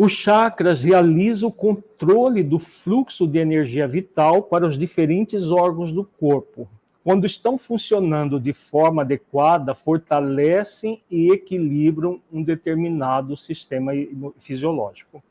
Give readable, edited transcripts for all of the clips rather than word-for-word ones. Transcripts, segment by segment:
Os chakras realizam o controle do fluxo de energia vital para os diferentes órgãos do corpo. Quando estão funcionando de forma adequada, fortalecem e equilibram um determinado sistema fisiológico.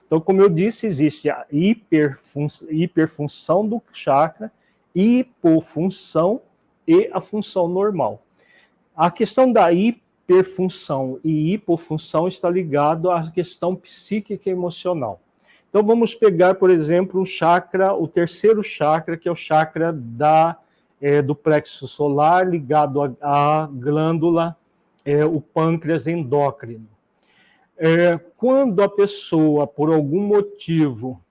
Então, como eu disse, existe a hiperfunção do chakra, hipofunção e a função normal. A questão da hiperfunção e hipofunção está ligado à questão psíquica e emocional. Então vamos pegar, por exemplo, o terceiro chakra, que é o chakra do plexo solar, ligado à glândula, o pâncreas endócrino. Quando a pessoa, por algum motivo,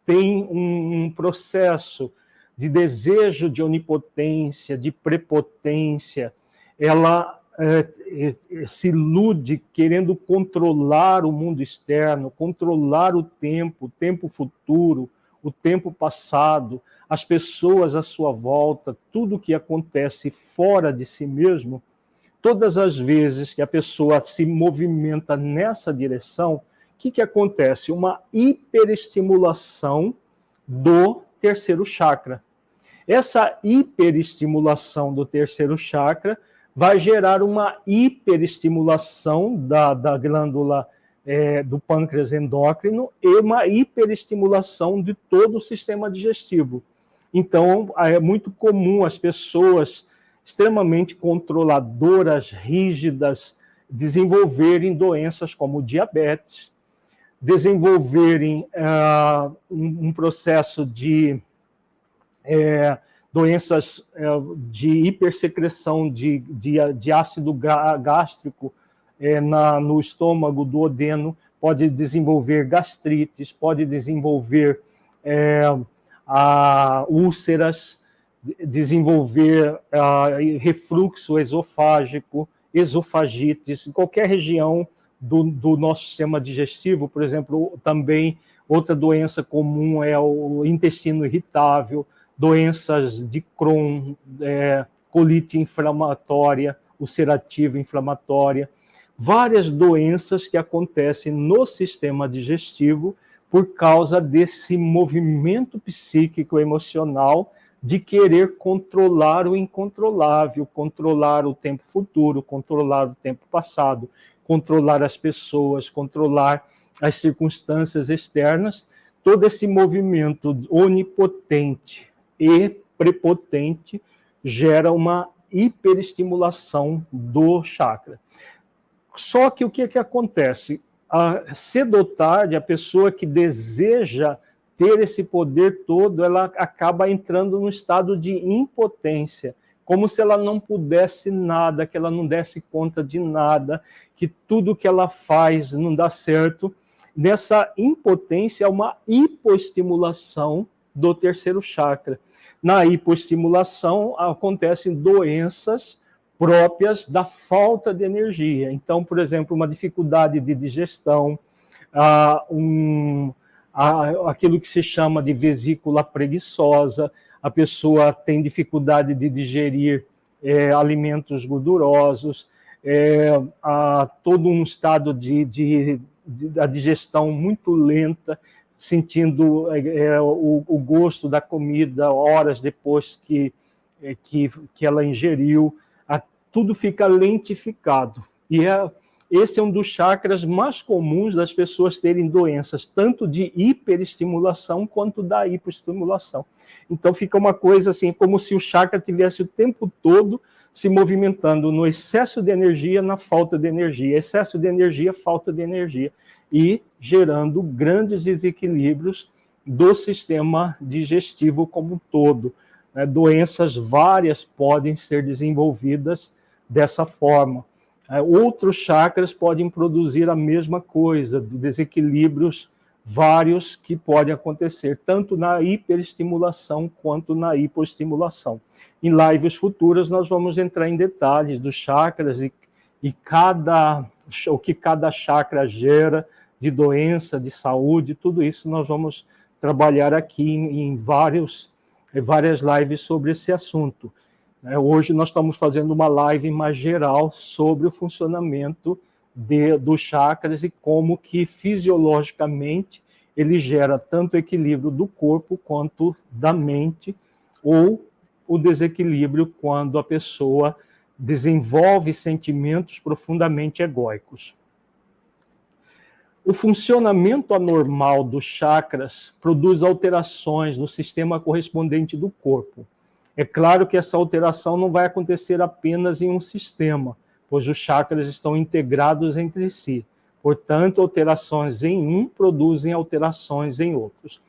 tem um processo de desejo de onipotência, de prepotência, ela se ilude querendo controlar o mundo externo, controlar o tempo futuro, o tempo passado, as pessoas à sua volta, tudo que acontece fora de si mesmo. Todas as vezes que a pessoa se movimenta nessa direção, o que acontece? Uma hiperestimulação do terceiro chakra. Essa hiperestimulação do terceiro chakra vai gerar uma hiperestimulação da glândula do pâncreas endócrino e uma hiperestimulação de todo o sistema digestivo. Então, é muito comum as pessoas extremamente controladoras, rígidas, desenvolverem doenças como diabetes, desenvolverem um processo de doenças de hipersecreção de ácido gástrico no estômago, do duodeno, pode desenvolver gastrites, pode desenvolver úlceras, desenvolver refluxo esofágico, esofagites, em qualquer região do nosso sistema digestivo. Por exemplo, também outra doença comum é o intestino irritável, doenças de Crohn, colite inflamatória, ulcerativa inflamatória, várias doenças que acontecem no sistema digestivo por causa desse movimento psíquico emocional de querer controlar o incontrolável, controlar o tempo futuro, controlar o tempo passado, controlar as pessoas, controlar as circunstâncias externas. Todo esse movimento onipotente e prepotente gera uma hiperestimulação do chakra. Só que o que acontece? Cedo ou tarde, a pessoa que deseja ter esse poder todo, ela acaba entrando num estado de impotência, como se ela não pudesse nada, que ela não desse conta de nada, que tudo que ela faz não dá certo. Nessa impotência, é uma hipoestimulação do terceiro chakra. Na hipoestimulação, acontecem doenças próprias da falta de energia. Então, por exemplo, uma dificuldade de digestão, aquilo que se chama de vesícula preguiçosa, a pessoa tem dificuldade de digerir alimentos gordurosos, todo um estado da digestão muito lenta, sentindo o gosto da comida horas depois que ela ingeriu, tudo fica lentificado. E esse é um dos chakras mais comuns das pessoas terem doenças, tanto de hiperestimulação quanto da hipoestimulação. Então fica uma coisa assim, como se o chakra tivesse o tempo todo se movimentando no excesso de energia, na falta de energia, excesso de energia, falta de energia, e gerando grandes desequilíbrios do sistema digestivo como um todo. Doenças várias podem ser desenvolvidas dessa forma. Outros chakras podem produzir a mesma coisa, desequilíbrios vários que podem acontecer, tanto na hiperestimulação quanto na hipoestimulação. Em lives futuras, nós vamos entrar em detalhes dos chakras e o que cada chakra gera de doença, de saúde, tudo isso nós vamos trabalhar aqui em várias lives sobre esse assunto. Hoje nós estamos fazendo uma live mais geral sobre o funcionamento dos chakras e como que fisiologicamente ele gera tanto o equilíbrio do corpo quanto da mente, ou o desequilíbrio quando a pessoa desenvolve sentimentos profundamente egóicos. O funcionamento anormal dos chakras produz alterações no sistema correspondente do corpo. É claro que essa alteração não vai acontecer apenas em um sistema, pois os chakras estão integrados entre si. Portanto, alterações em um produzem alterações em outros.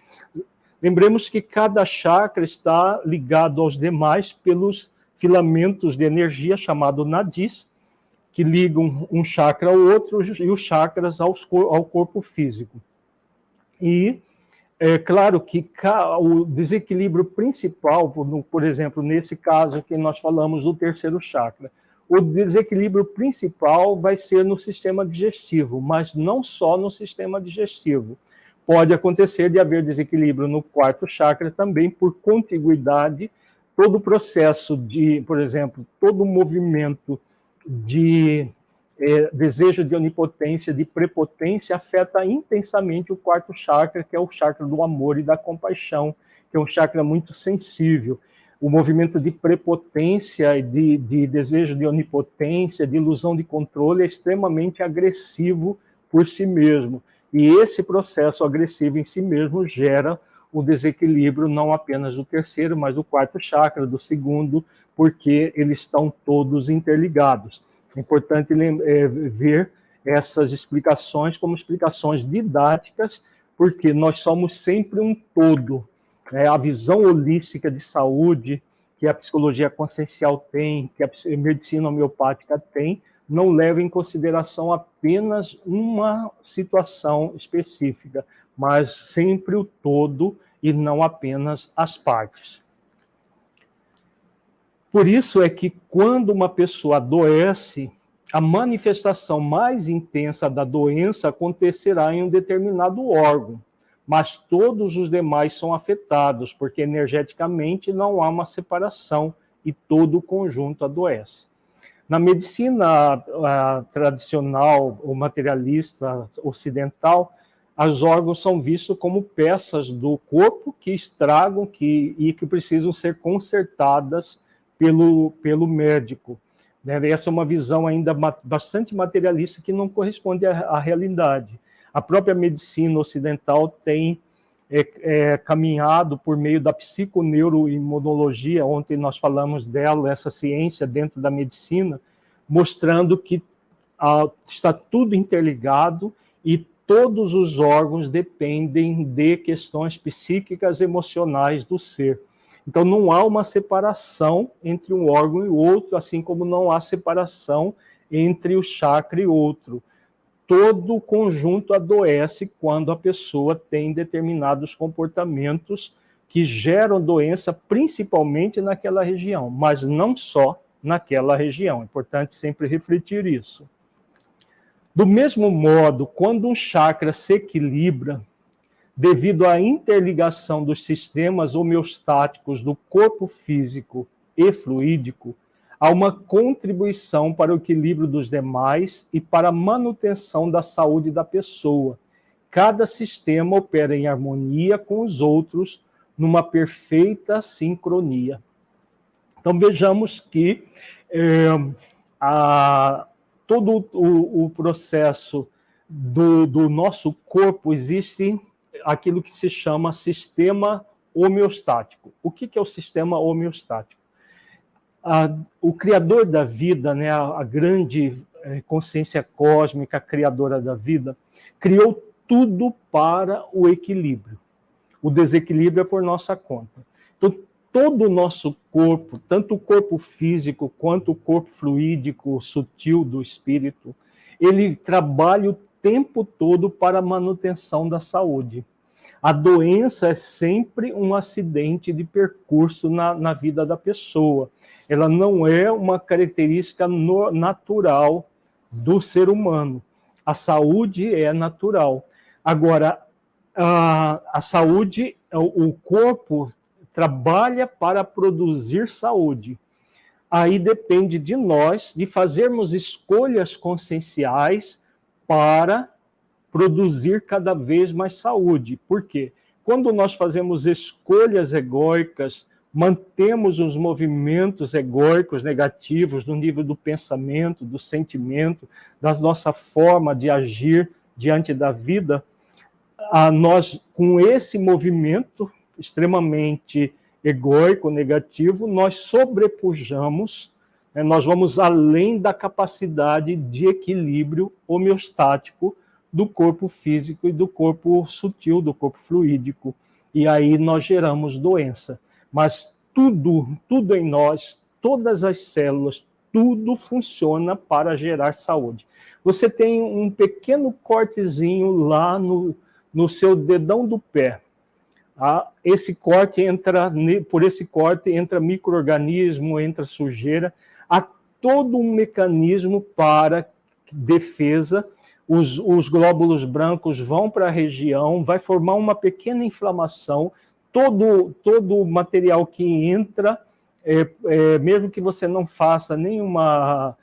Lembremos que cada chakra está ligado aos demais pelos filamentos de energia, chamado nadis, que ligam um chakra ao outro e os chakras ao corpo físico. E é claro que o desequilíbrio principal, por exemplo, nesse caso que nós falamos do terceiro chakra, o desequilíbrio principal vai ser no sistema digestivo, mas não só no sistema digestivo. Pode acontecer de haver desequilíbrio no quarto chakra também por contiguidade, todo o processo de, por exemplo, todo o movimento de desejo de onipotência, de prepotência, afeta intensamente o quarto chakra, que é o chakra do amor e da compaixão, que é um chakra muito sensível. O movimento de prepotência, de desejo de onipotência, de ilusão de controle é extremamente agressivo por si mesmo. E esse processo agressivo em si mesmo gera o desequilíbrio não apenas do terceiro, mas do quarto chakra, do segundo, porque eles estão todos interligados. É importante ver essas explicações como explicações didáticas, porque nós somos sempre um todo. A visão holística de saúde, que a psicologia consciencial tem, que a medicina homeopática tem, não leva em consideração apenas uma situação específica, mas sempre o todo e não apenas as partes. Por isso é que quando uma pessoa adoece, a manifestação mais intensa da doença acontecerá em um determinado órgão, mas todos os demais são afetados, porque energeticamente não há uma separação e todo o conjunto adoece. Na medicina tradicional ou materialista ocidental, os órgãos são vistos como peças do corpo que estragam e que precisam ser consertadas pelo médico. Essa é uma visão ainda bastante materialista que não corresponde à realidade. A própria medicina ocidental tem caminhado por meio da psiconeuroimunologia, ontem nós falamos dela, essa ciência dentro da medicina, mostrando que está tudo interligado e todos os órgãos dependem de questões psíquicas emocionais do ser. Então, não há uma separação entre um órgão e outro, assim como não há separação entre o chakra e outro. Todo o conjunto adoece quando a pessoa tem determinados comportamentos que geram doença, principalmente naquela região, mas não só naquela região. É importante sempre refletir isso. Do mesmo modo, quando um chakra se equilibra, devido à interligação dos sistemas homeostáticos do corpo físico e fluídico, há uma contribuição para o equilíbrio dos demais e para a manutenção da saúde da pessoa. Cada sistema opera em harmonia com os outros, numa perfeita sincronia. Então, vejamos que todo o processo do nosso corpo existe aquilo que se chama sistema homeostático. O que é o sistema homeostático? O criador da vida, né, a grande consciência cósmica, criadora da vida, criou tudo para o equilíbrio. O desequilíbrio é por nossa conta. Então, todo o nosso corpo, tanto o corpo físico quanto o corpo fluídico, sutil do espírito, ele trabalha o tempo todo para a manutenção da saúde. A doença é sempre um acidente de percurso na vida da pessoa. Ela não é uma característica natural do ser humano. A saúde é natural. Agora, a saúde, o corpo trabalha para produzir saúde. Aí depende de nós, de fazermos escolhas conscienciais para produzir cada vez mais saúde. Por quê? Quando nós fazemos escolhas egóicas, mantemos os movimentos egóicos negativos no nível do pensamento, do sentimento, da nossa forma de agir diante da vida, nós, com esse movimento extremamente egóico, negativo, nós sobrepujamos, nós vamos além da capacidade de equilíbrio homeostático do corpo físico e do corpo sutil, do corpo fluídico. E aí nós geramos doença. Mas tudo em nós, todas as células, tudo funciona para gerar saúde. Você tem um pequeno cortezinho lá no seu dedão do pé. Esse corte por esse corte entra micro-organismo, entra sujeira. Há todo um mecanismo para defesa. Os glóbulos brancos vão para a região, vai formar uma pequena inflamação. Todo o material que entra, mesmo que você não faça nenhuma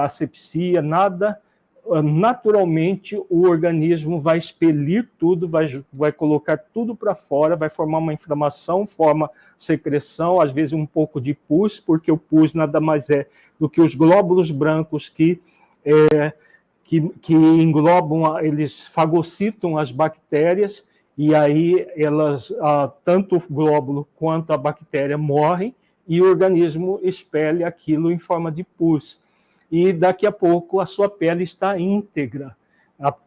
asepsia, nada, naturalmente o organismo vai expelir tudo, vai colocar tudo para fora, vai formar uma inflamação, forma secreção, às vezes um pouco de pus, porque o pus nada mais é do que os glóbulos brancos que englobam, eles fagocitam as bactérias, e aí elas, tanto o glóbulo quanto a bactéria morrem, e o organismo expele aquilo em forma de pus. E daqui a pouco a sua pele está íntegra.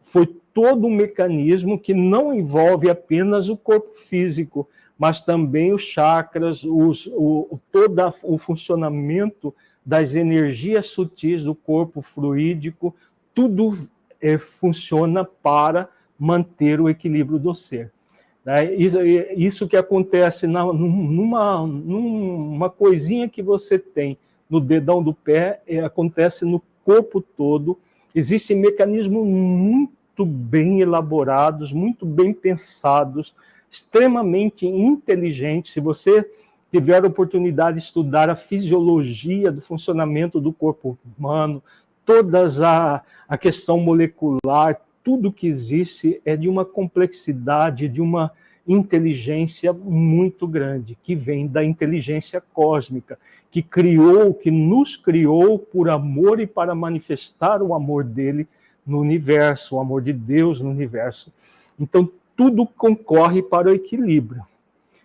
Foi todo um mecanismo que não envolve apenas o corpo físico, mas também os chakras, todo o funcionamento das energias sutis do corpo fluídico, tudo funciona para manter o equilíbrio do ser. Isso que acontece numa coisinha que você tem no dedão do pé, acontece no corpo todo. Existem mecanismos muito bem elaborados, muito bem pensados, extremamente inteligentes. Se você tiver a oportunidade de estudar a fisiologia do funcionamento do corpo humano, todas a questão molecular, tudo que existe é de uma complexidade, de uma inteligência muito grande, que vem da inteligência cósmica, que nos criou por amor e para manifestar o amor dele no universo, o amor de Deus no universo. Então, tudo concorre para o equilíbrio.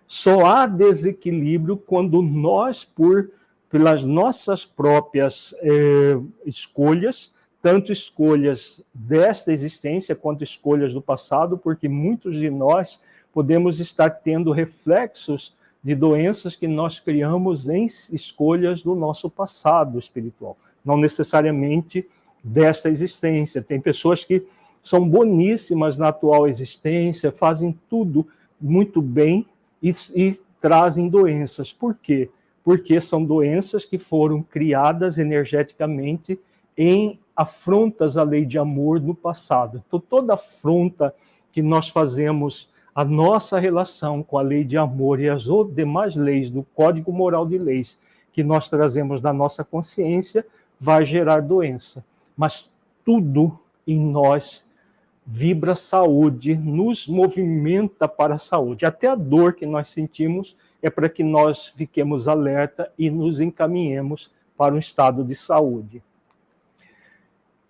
Só há desequilíbrio quando nós, pelas nossas próprias escolhas, tanto escolhas desta existência quanto escolhas do passado, porque muitos de nós podemos estar tendo reflexos de doenças que nós criamos em escolhas do nosso passado espiritual, não necessariamente desta existência. Tem pessoas que são boníssimas na atual existência, fazem tudo muito bem e trazem doenças. Por quê? Porque são doenças que foram criadas energeticamente em afrontas à lei de amor no passado. Então, toda afronta que nós fazemos a nossa relação com a lei de amor e as demais leis do Código Moral de Leis que nós trazemos na nossa consciência vai gerar doença. Mas tudo em nós vibra saúde, nos movimenta para a saúde. Até a dor que nós sentimos é para que nós fiquemos alerta e nos encaminhemos para um estado de saúde.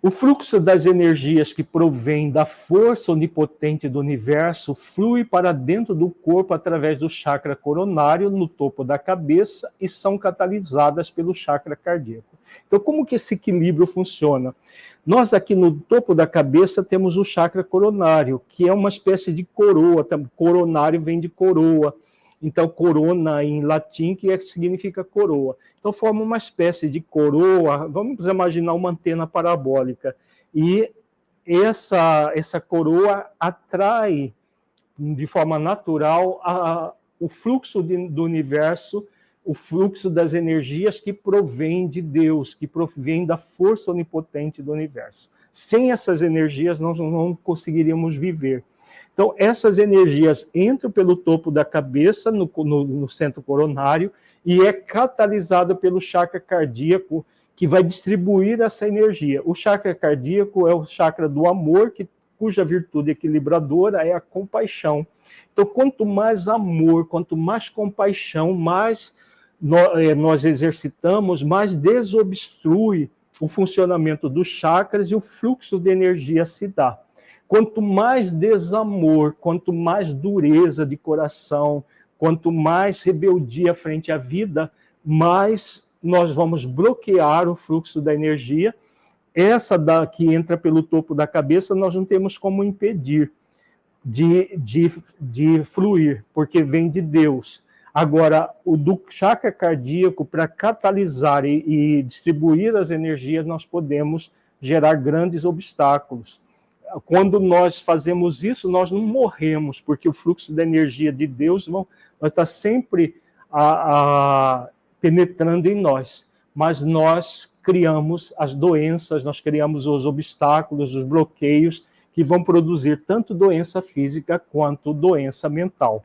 O fluxo das energias que provém da força onipotente do universo flui para dentro do corpo através do chakra coronário, no topo da cabeça, e são catalisadas pelo chakra cardíaco. Então, como que esse equilíbrio funciona? Nós aqui no topo da cabeça temos o chakra coronário, que é uma espécie de coroa. Coronário vem de coroa. Então, corona em latim, que significa coroa. Então, forma uma espécie de coroa, vamos imaginar uma antena parabólica. E essa coroa atrai, de forma natural, o fluxo do universo, o fluxo das energias que provém de Deus, que provém da força onipotente do universo. Sem essas energias, nós não conseguiríamos viver. Então, essas energias entram pelo topo da cabeça, no centro coronário, e é catalisada pelo chakra cardíaco, que vai distribuir essa energia. O chakra cardíaco é o chakra do amor, cuja virtude equilibradora é a compaixão. Então, quanto mais amor, quanto mais compaixão, mais nós exercitamos, mais desobstrui o funcionamento dos chakras e o fluxo de energia se dá. Quanto mais desamor, quanto mais dureza de coração, quanto mais rebeldia frente à vida, mais nós vamos bloquear o fluxo da energia. Essa que entra pelo topo da cabeça, nós não temos como impedir de fluir, porque vem de Deus. Agora, o do chakra cardíaco, para catalisar e distribuir as energias, nós podemos gerar grandes obstáculos. Quando nós fazemos isso, nós não morremos, porque o fluxo da energia de Deus vai estar sempre penetrando em nós. Mas nós criamos as doenças, nós criamos os obstáculos, os bloqueios, que vão produzir tanto doença física quanto doença mental.